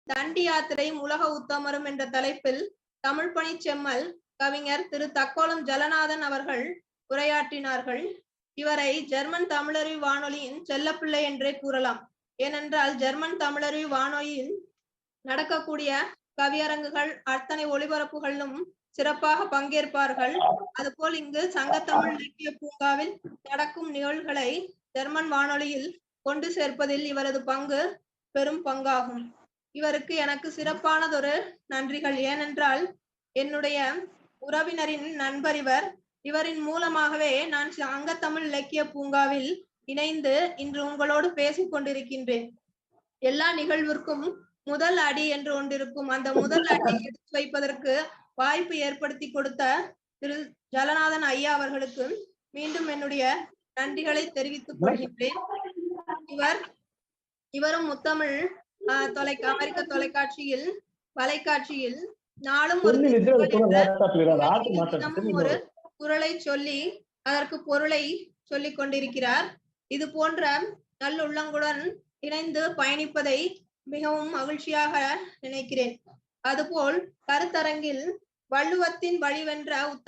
தண்டி யாத்திரையும் உலக உத்தமரும் என்ற தலைப்பில் தமிழ் பணி செம்மல் கவிஞர் திரு தக்கோலம் ஜலநாதன் அவர்கள் உரையாற்றினார்கள். இவரை ஜெர்மன் தமிழருவி வானொலியின் செல்லப்பிள்ளை என்றே கூறலாம். ஏனென்றால் ஜெர்மன் தமிழருவி வானொலியில் நடக்கக்கூடிய கவியரங்குகள் அத்தனை ஒளிபரப்புகளிலும் சிறப்பாக பங்கேற்பார்கள். அதுபோல் இங்கு சங்கத்தமிழ் இலக்கிய பூங்காவில் நடக்கும் நிகழ்வுகளை ஜெர்மன் வானொலியில் கொண்டு சேர்ப்பதில் இவரது பங்கு பெரும் பங்காகும். இவருக்கு எனக்கு சிறப்பானதொரு நன்றிகள். ஏனென்றால் என்னுடைய உறவினரின் நண்பர் இவர். இவரின் மூலமாகவே நான் சங்கத்தமிழ் இலக்கிய பூங்காவில் இணைந்து இன்று உங்களோடு பேசிக் கொண்டிருக்கின்றேன். எல்லா நிகழ்விற்கும் முதல் அடி என்று ஒன்றிருக்கும். அந்த முதல் அடி எடுத்து வைப்பதற்கு வாய்ப்பு ஏற்படுத்தி கொடுத்த திரு ஜலநாதன் ஐயா அவர்களுக்கு மீண்டும் என்னுடைய நன்றிகளை தெரிவித்துக் கொள்கின்றேன். இவரும் முத்தமிழ் அமெரிக்க தொலைக்காட்சியில் வலைக்காட்சியில் நாளும் ஒரு குரலை சொல்லி அதற்கு பொருளை சொல்லிக் கொண்டிருக்கிறார். இது போன்ற நல்லுள்ளங்களுடன் இணைந்து பயணிப்பதை மிகவும் மகிழ்ச்சியாக நினைக்கிறேன். அதுபோல் கருத்தரங்கில் வள்ளுவத்தின் வழிவென்ற